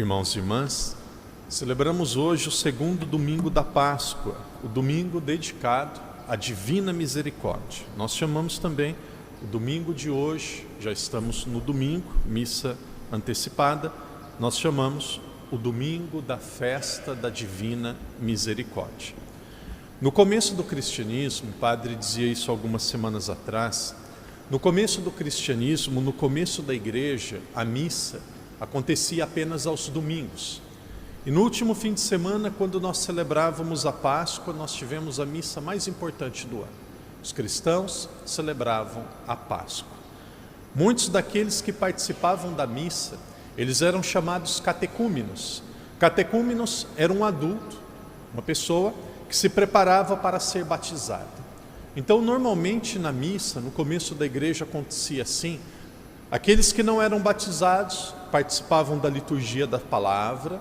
Irmãos e irmãs, celebramos hoje o segundo domingo da Páscoa, o domingo dedicado à Divina Misericórdia. Nós chamamos também o domingo de hoje, já estamos no domingo, missa antecipada, nós chamamos o domingo da festa da Divina Misericórdia. No começo do cristianismo, o padre dizia isso algumas semanas atrás, no começo do cristianismo, no começo da igreja, a missa acontecia apenas aos domingos. E no último fim de semana, quando nós celebrávamos a Páscoa, nós tivemos a missa mais importante do ano. Os cristãos celebravam a Páscoa. Muitos daqueles que participavam da missa, eles eram chamados catecúmenos. Catecúmenos era um adulto, uma pessoa que se preparava para ser batizada. Então, normalmente na missa, no começo da igreja acontecia assim, aqueles que não eram batizados participavam da liturgia da palavra,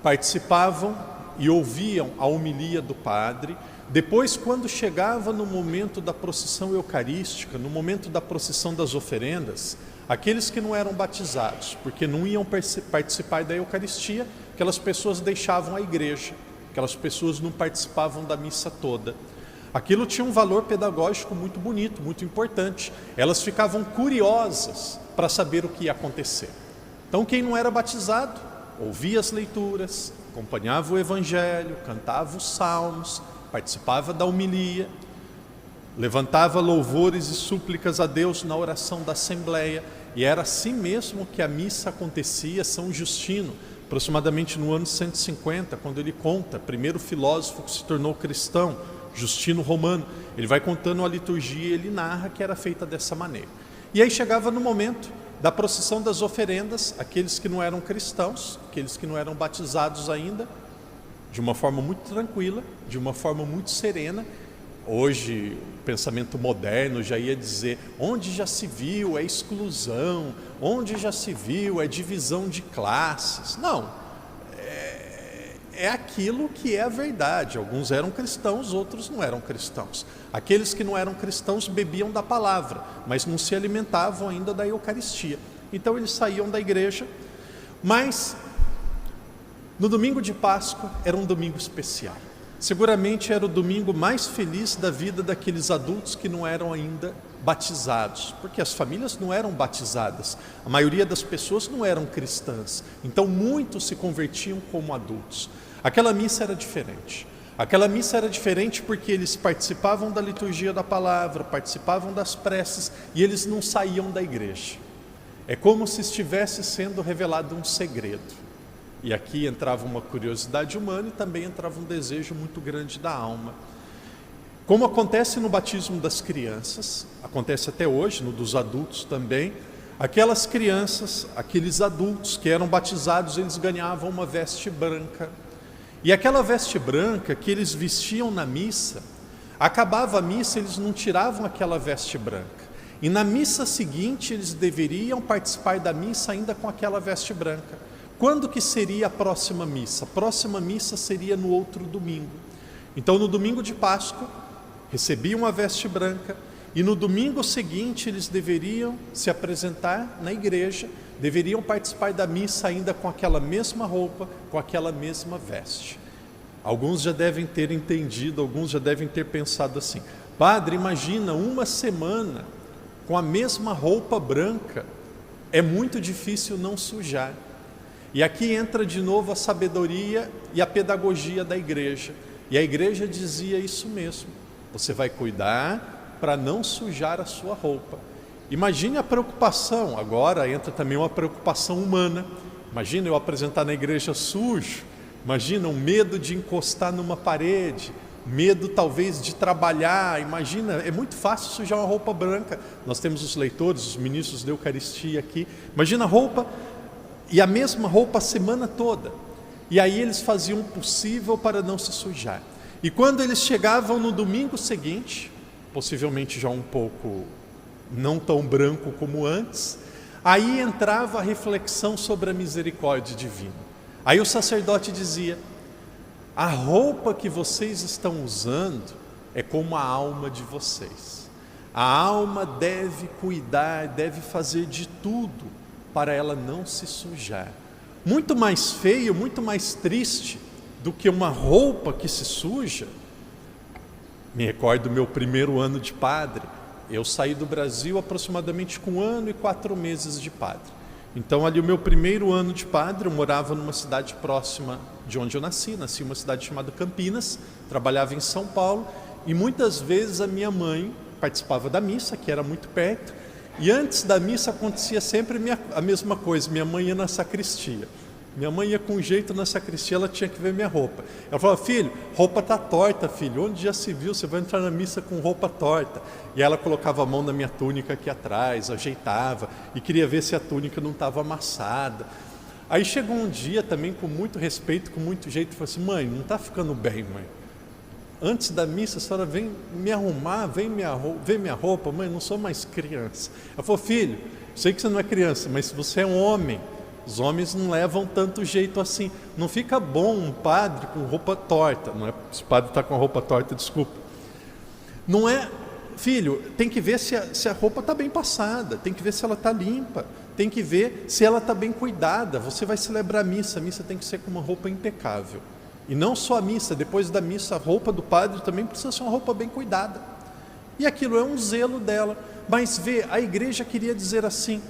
participavam e ouviam a homilia do padre. Depois, quando chegava no momento da procissão eucarística, no momento da procissão das oferendas, aqueles que não eram batizados, porque não iam participar da Eucaristia, aquelas pessoas deixavam a igreja, aquelas pessoas não participavam da missa toda. Aquilo tinha um valor pedagógico muito bonito, muito importante. Elas ficavam curiosas para saber o que ia acontecer. Então, quem não era batizado, ouvia as leituras, acompanhava o evangelho, cantava os salmos, participava da homilia, levantava louvores e súplicas a Deus na oração da Assembleia, e era assim mesmo que a missa acontecia. São Justino, aproximadamente no ano 150, quando ele conta, primeiro filósofo que se tornou cristão, Justino Romano, ele vai contando a liturgia e ele narra que era feita dessa maneira. E aí chegava no momento da procissão das oferendas, aqueles que não eram cristãos, aqueles que não eram batizados ainda, de uma forma muito tranquila, de uma forma muito serena. Hoje, o pensamento moderno já ia dizer, onde já se viu é exclusão, onde já se viu é divisão de classes. Não, é aquilo que é a verdade. Alguns eram cristãos, outros não eram cristãos. Aqueles que não eram cristãos bebiam da palavra, mas não se alimentavam ainda da Eucaristia. Então eles saíam da igreja, mas no domingo de Páscoa era um domingo especial. Seguramente era o domingo mais feliz da vida daqueles adultos que não eram ainda batizados, porque as famílias não eram batizadas, a maioria das pessoas não eram cristãs, então muitos se convertiam como adultos. Aquela missa era diferente. Aquela missa era diferente porque eles participavam da liturgia da palavra, participavam das preces e eles não saíam da igreja. É como se estivesse sendo revelado um segredo. E aqui entrava uma curiosidade humana e também entrava um desejo muito grande da alma. Como acontece no batismo das crianças, acontece até hoje, no dos adultos também, aquelas crianças, aqueles adultos que eram batizados, eles ganhavam uma veste branca. E aquela veste branca que eles vestiam na missa, acabava a missa, eles não tiravam aquela veste branca. E na missa seguinte, eles deveriam participar da missa ainda com aquela veste branca. Quando que seria a próxima missa? A próxima missa seria no outro domingo. Então, no domingo de Páscoa, recebiam a veste branca, e no domingo seguinte eles deveriam se apresentar na igreja, deveriam participar da missa ainda com aquela mesma roupa, com aquela mesma veste. Alguns já devem ter entendido, alguns já devem ter pensado assim, padre, imagina uma semana com a mesma roupa branca, é muito difícil não sujar. E aqui entra de novo a sabedoria e a pedagogia da igreja, e a igreja dizia isso mesmo, você vai cuidar para não sujar a sua roupa. Imagine a preocupação, agora entra também uma preocupação humana. Imagina eu apresentar na igreja sujo, imagina o medo de encostar numa parede, medo talvez de trabalhar, imagina, é muito fácil sujar uma roupa branca. Nós temos os leitores, os ministros da Eucaristia aqui, imagina a roupa, e a mesma roupa a semana toda. E aí eles faziam o possível para não se sujar. E quando eles chegavam no domingo seguinte, possivelmente já um pouco não tão branco como antes, aí entrava a reflexão sobre a misericórdia divina. Aí o sacerdote dizia, a roupa que vocês estão usando é como a alma de vocês. A alma deve cuidar, deve fazer de tudo para ela não se sujar. Muito mais feio, muito mais triste do que uma roupa que se suja. Me recordo do meu primeiro ano de padre. Eu saí do Brasil aproximadamente com 1 ano e 4 meses de padre. Então ali o meu primeiro ano de padre, eu morava numa cidade próxima de onde eu nasci em uma cidade chamada Campinas, trabalhava em São Paulo, e muitas vezes a minha mãe participava da missa, que era muito perto, e antes da missa acontecia sempre a mesma coisa, minha mãe ia na sacristia. Minha mãe ia com um jeito na sacristia, ela tinha que ver minha roupa. Ela falava: filho, roupa está torta, filho, onde já se viu, você vai entrar na missa com roupa torta. E ela colocava a mão na minha túnica aqui atrás, ajeitava, e queria ver se a túnica não estava amassada. Aí chegou um dia também, com muito respeito, com muito jeito, falou assim: mãe, não está ficando bem, mãe. Antes da missa a senhora vem me arrumar, vem ver minha roupa, mãe, não sou mais criança. Ela falou: filho, sei que você não é criança, mas você é um homem. Os homens não levam tanto jeito assim. Não fica bom um padre com roupa torta. Não é, se o padre está com a roupa torta, desculpa. Não é, filho, tem que ver se a roupa está bem passada, tem que ver se ela está limpa, tem que ver se ela está bem cuidada. Você vai celebrar a missa tem que ser com uma roupa impecável. E não só a missa, depois da missa a roupa do padre também precisa ser uma roupa bem cuidada. E aquilo é um zelo dela. Mas vê, a igreja queria dizer assim: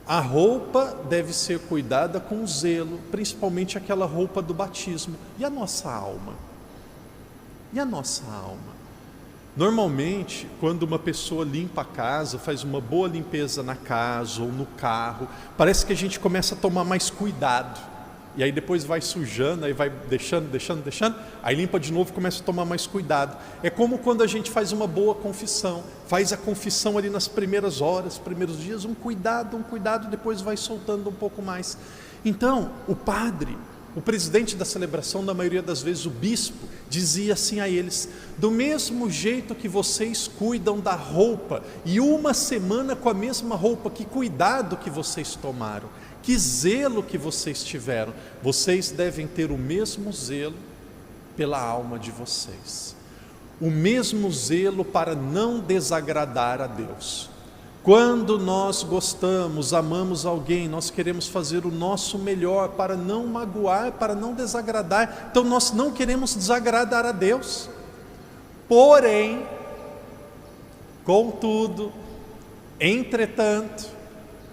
a roupa deve ser cuidada com zelo, principalmente aquela roupa do batismo. E a nossa alma? E a nossa alma? Normalmente, quando uma pessoa limpa a casa, faz uma boa limpeza na casa ou no carro, parece que a gente começa a tomar mais cuidado. E aí depois vai sujando, aí vai deixando, aí limpa de novo e começa a tomar mais cuidado. É como quando a gente faz uma boa confissão, faz a confissão ali nas primeiras horas, primeiros dias, um cuidado, depois vai soltando um pouco mais. Então, o padre, o presidente da celebração, na maioria das vezes o bispo, dizia assim a eles: do mesmo jeito que vocês cuidam da roupa, e 1 semana com a mesma roupa, que cuidado que vocês tomaram, que zelo que vocês tiveram, vocês devem ter o mesmo zelo pela alma de vocês, o mesmo zelo para não desagradar a Deus. Quando nós gostamos, amamos alguém, nós queremos fazer o nosso melhor para não magoar, para não desagradar. Então nós não queremos desagradar a Deus. Porém, contudo, entretanto,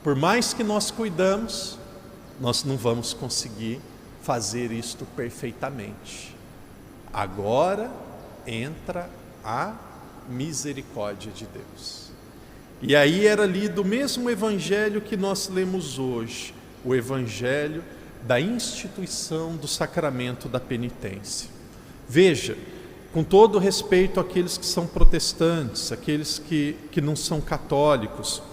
por mais que nós cuidamos, nós não vamos conseguir fazer isto perfeitamente. Agora entra a misericórdia de Deus. E aí era lido o mesmo evangelho que nós lemos hoje, o evangelho da instituição do sacramento da penitência. Veja, com todo respeito àqueles que são protestantes, aqueles que não são católicos,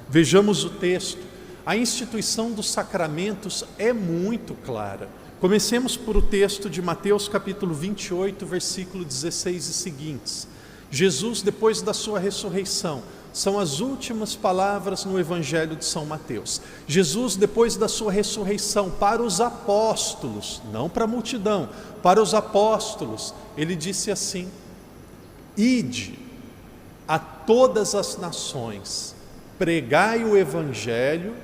vejamos o texto. A instituição dos sacramentos é muito clara. Comecemos por o texto de Mateus capítulo 28, versículo 16 e seguintes. Jesus, depois da sua ressurreição, são as últimas palavras no Evangelho de São Mateus. Jesus, depois da sua ressurreição, para os apóstolos, não para a multidão, para os apóstolos, ele disse assim: ide a todas as nações, pregai o Evangelho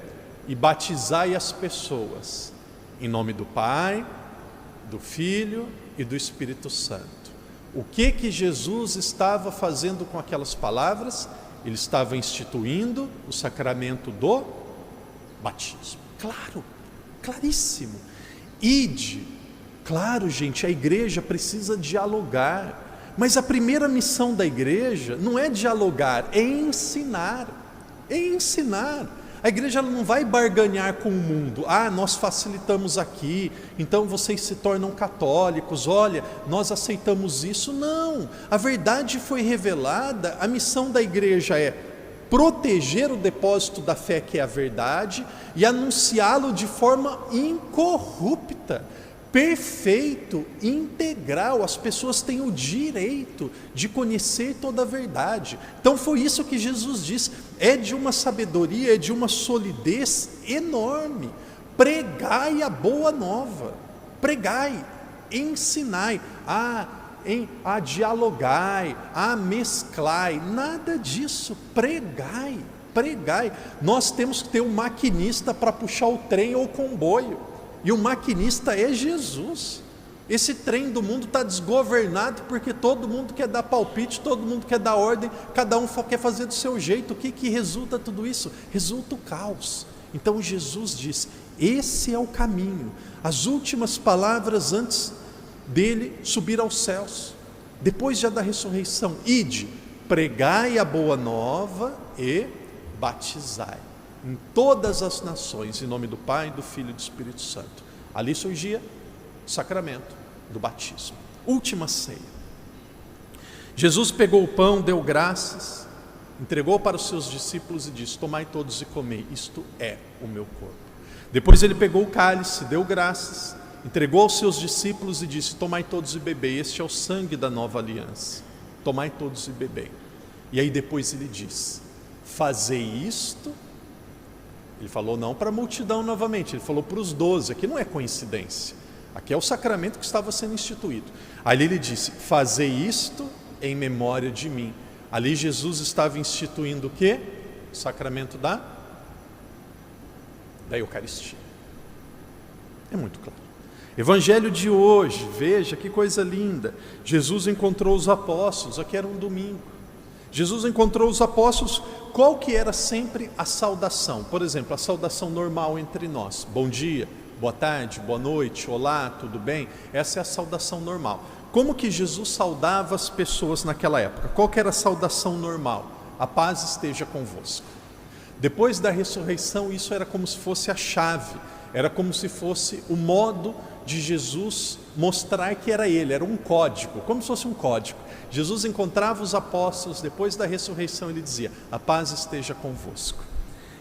e batizai as pessoas, em nome do Pai, do Filho e do Espírito Santo. O que Jesus estava fazendo com aquelas palavras? Ele estava instituindo o sacramento do batismo. Claro, claríssimo. Ide. Claro, gente, a igreja precisa dialogar. Mas a primeira missão da igreja não é dialogar, é ensinar. É ensinar. A igreja ela não vai barganhar com o mundo. Ah, nós facilitamos aqui, então vocês se tornam católicos, olha, nós aceitamos isso. Não, a verdade foi revelada, a missão da igreja é proteger o depósito da fé, que é a verdade, e anunciá-lo de forma incorrupta, perfeito, integral. As pessoas têm o direito de conhecer toda a verdade. Então foi isso que Jesus disse. É de uma sabedoria, é de uma solidez enorme. Pregai a boa nova, pregai, ensinai, a dialogai, a mesclai, nada disso. Pregai, pregai. Nós temos que ter um maquinista para puxar o trem ou o comboio. e o maquinista é Jesus. Esse trem do mundo está desgovernado porque todo mundo quer dar palpite, todo mundo quer dar ordem, cada um quer fazer do seu jeito. O que resulta tudo isso? Resulta o caos. Então Jesus diz, esse é o caminho. As últimas palavras antes dele subir aos céus, depois já da ressurreição: ide, pregai a boa nova e batizai em todas as nações, em nome do Pai, do Filho e do Espírito Santo. Ali surgia o sacramento do batismo, última ceia. Jesus pegou o pão, deu graças, entregou para os seus discípulos e disse: tomai todos e comei, isto é o meu corpo. Depois ele pegou o cálice, deu graças, entregou aos seus discípulos e disse: tomai todos e bebei, este é o sangue da nova aliança, tomai todos e bebei. E aí depois ele diz: fazei isto. Ele falou não para a multidão novamente, ele falou para os 12, aqui não é coincidência, aqui é o sacramento que estava sendo instituído. Ali ele disse: fazei isto em memória de mim. Ali Jesus estava instituindo o quê? O sacramento da Eucaristia. É muito claro. Evangelho de hoje, veja que coisa linda. Jesus encontrou os apóstolos, aqui era um domingo. Jesus encontrou os apóstolos. Qual que era sempre a saudação? Por exemplo, a saudação normal entre nós: bom dia, boa tarde, boa noite, olá, tudo bem? Essa é a saudação normal. Como que Jesus saudava as pessoas naquela época? Qual que era a saudação normal? A paz esteja convosco. Depois da ressurreição, isso era como se fosse a chave, era como se fosse o modo de Jesus mostrar que era ele, era um código, como se fosse um código. Jesus encontrava os apóstolos, depois da ressurreição ele dizia: a paz esteja convosco.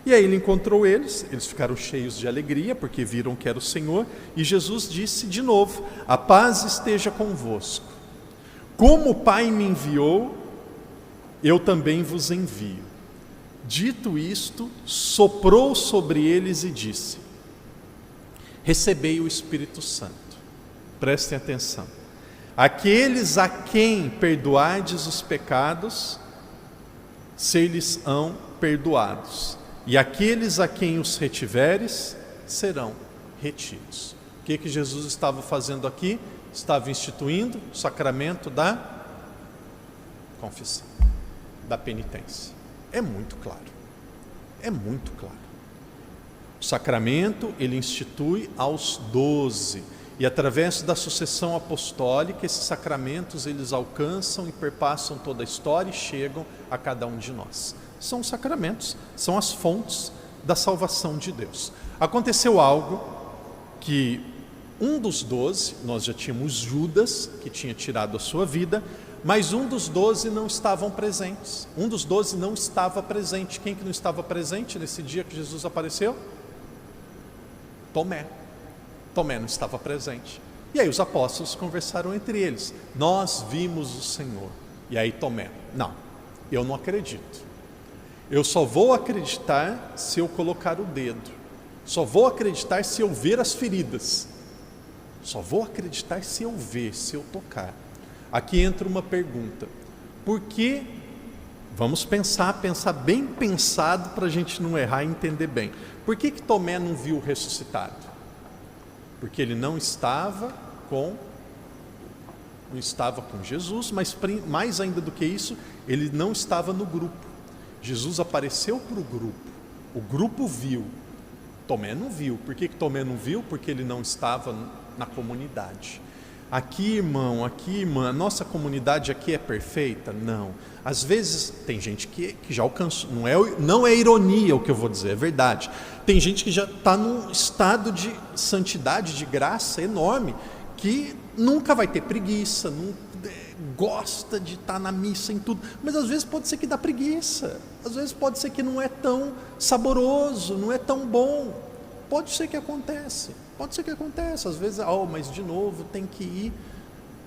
E aí ele encontrou eles ficaram cheios de alegria, porque viram que era o Senhor, e Jesus disse de novo: a paz esteja convosco. Como o Pai me enviou, eu também vos envio. Dito isto, soprou sobre eles e disse: recebei o Espírito Santo. Prestem atenção. Aqueles a quem perdoardes os pecados, ser-lhes-ão perdoados. E aqueles a quem os retiveres, serão retidos. O que Jesus estava fazendo aqui? Estava instituindo o sacramento da confissão, da penitência. É muito claro. É muito claro. O sacramento ele institui aos 12. E através da sucessão apostólica, esses sacramentos eles alcançam e perpassam toda a história e chegam a cada um de nós. São os sacramentos, são as fontes da salvação de Deus. Aconteceu algo que um dos 12, nós já tínhamos Judas, que tinha tirado a sua vida, mas um dos 12 não estavam presentes. Um dos 12 não estava presente. Quem que não estava presente nesse dia que Jesus apareceu? Tomé. Tomé não estava presente. E aí os apóstolos conversaram entre eles: nós vimos o Senhor. E aí Tomé: não, eu não acredito. Eu só vou acreditar se eu colocar o dedo. Só vou acreditar se eu ver as feridas. Só vou acreditar se eu ver, se eu tocar. Aqui entra uma pergunta: por que, vamos pensar bem pensado para a gente não errar e entender bem, por que Tomé não viu o ressuscitado? Porque ele não estava com Jesus, mas mais ainda do que isso, ele não estava no grupo. Jesus apareceu para o grupo viu, Tomé não viu. Por que Tomé não viu? Porque ele não estava na comunidade. Aqui, irmão, aqui, irmã, a nossa comunidade aqui é perfeita? Não. Às vezes tem gente que já alcançou, não é ironia o que eu vou dizer, é verdade. Tem gente que já está num estado de santidade, de graça enorme, que nunca vai ter preguiça, gosta de estar na missa em tudo, mas às vezes pode ser que dá preguiça, às vezes pode ser que não é tão saboroso, não é tão bom, pode ser que aconteça, às vezes, mas de novo tem que ir.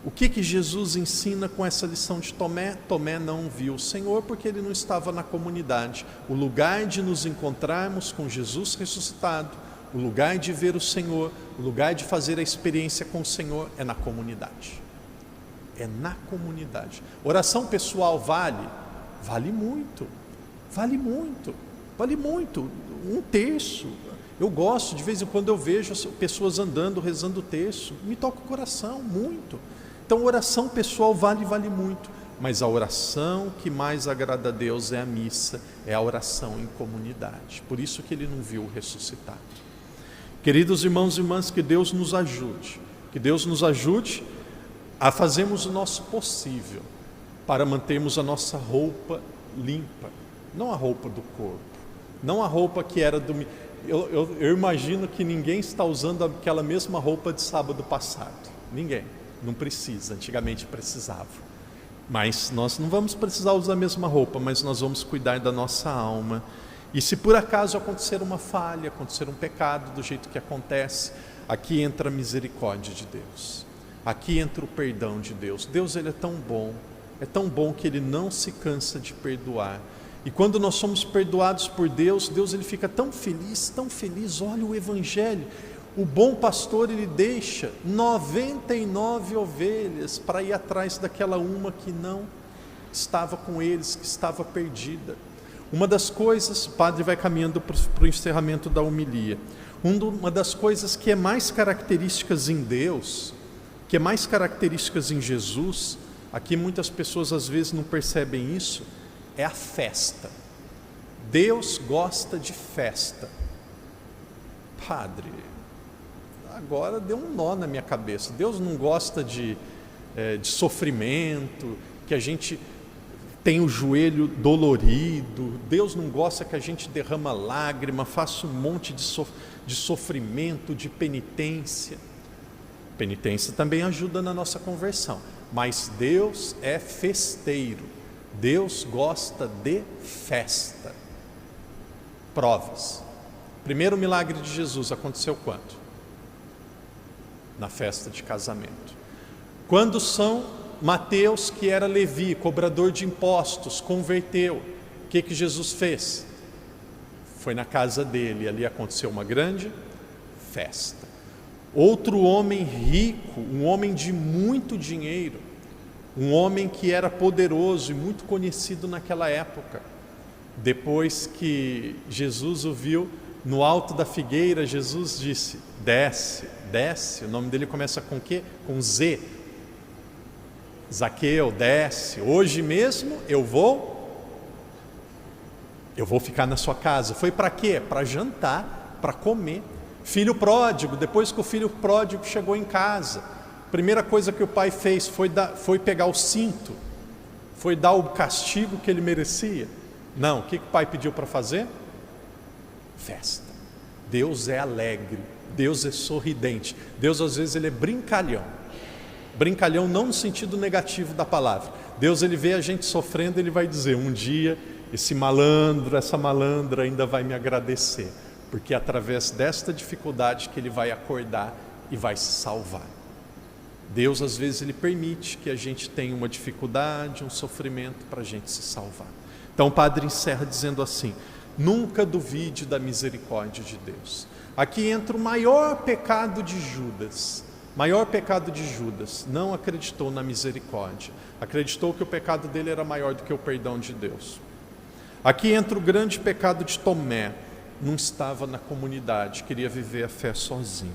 O que Jesus ensina com essa lição de Tomé? Tomé não viu o Senhor porque ele não estava na comunidade. O lugar de nos encontrarmos com Jesus ressuscitado, o lugar de ver o Senhor, o lugar de fazer a experiência com o Senhor é na comunidade. É na comunidade. Oração pessoal vale? Vale muito. Vale muito. Vale muito. 1/3. Eu gosto, de vez em quando eu vejo pessoas andando, rezando o texto, me toca o coração, muito. Então, oração pessoal vale muito, mas a oração que mais agrada a Deus é a missa, é a oração em comunidade. Por isso que ele não viu o ressuscitado. Queridos irmãos e irmãs, que Deus nos ajude a fazermos o nosso possível para mantermos a nossa roupa limpa, não a roupa do corpo, não a roupa que era do... Eu imagino que ninguém está usando aquela mesma roupa de sábado passado, ninguém, não precisa, antigamente precisava, mas nós não vamos precisar usar a mesma roupa, mas nós vamos cuidar da nossa alma. E se por acaso acontecer uma falha, acontecer um pecado do jeito que acontece, aqui entra a misericórdia de Deus, aqui entra o perdão de Deus. Deus, ele é tão bom que ele não se cansa de perdoar. E quando nós somos perdoados por Deus, Deus ele fica tão feliz, olha o Evangelho. O bom pastor, ele deixa 99 ovelhas para ir atrás daquela uma que não estava com eles, que estava perdida. Uma das coisas, o padre vai caminhando para o encerramento da homilia, uma das coisas que é mais características em Deus, que é mais características em Jesus, aqui muitas pessoas às vezes não percebem isso, é a festa. Deus gosta de festa. Padre, agora deu um nó na minha cabeça. Deus não gosta de sofrimento, que a gente tem o joelho dolorido. Deus não gosta que a gente derrama lágrima, faça um monte de sofrimento, de penitência. Penitência também ajuda na nossa conversão, mas Deus é festeiro. Deus gosta de festa. Provas. Primeiro milagre de Jesus aconteceu quando? Na festa de casamento. Quando São Mateus, que era Levi, cobrador de impostos, converteu, o que Jesus fez? Foi na casa dele, ali aconteceu uma grande festa. Outro homem rico, um homem de muito dinheiro, um homem que era poderoso e muito conhecido naquela época. Depois que Jesus o viu no alto da figueira, Jesus disse: desce, desce. O nome dele começa com quê? Com Z. Zaqueu, desce, hoje mesmo eu vou ficar na sua casa. Foi para quê? Para jantar, para comer. Filho pródigo, depois que o filho pródigo chegou em casa, a primeira coisa que o pai fez foi pegar o cinto, foi dar o castigo que ele merecia. Não, o que o pai pediu para fazer? Festa. Deus é alegre, Deus é sorridente, Deus às vezes ele é brincalhão. Brincalhão não no sentido negativo da palavra. Deus ele vê a gente sofrendo, ele vai dizer: um dia esse malandro, essa malandra ainda vai me agradecer, porque é através desta dificuldade que ele vai acordar e vai se salvar. Deus às vezes ele permite que a gente tenha uma dificuldade, um sofrimento para a gente se salvar. Então o padre encerra dizendo assim: nunca duvide da misericórdia de Deus. Aqui entra o maior pecado de Judas. Maior pecado de Judas, não acreditou na misericórdia, acreditou que o pecado dele era maior do que o perdão de Deus. Aqui entra o grande pecado de Tomé, não estava na comunidade, queria viver a fé sozinho.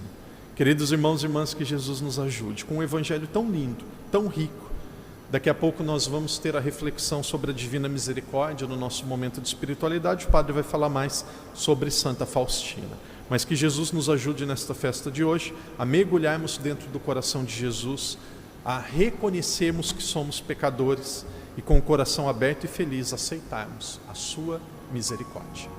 Queridos irmãos e irmãs, que Jesus nos ajude com um evangelho tão lindo, tão rico. Daqui a pouco nós vamos ter a reflexão sobre a divina misericórdia no nosso momento de espiritualidade. O padre vai falar mais sobre Santa Faustina. Mas que Jesus nos ajude nesta festa de hoje a mergulharmos dentro do coração de Jesus, a reconhecermos que somos pecadores e com o coração aberto e feliz aceitarmos a sua misericórdia.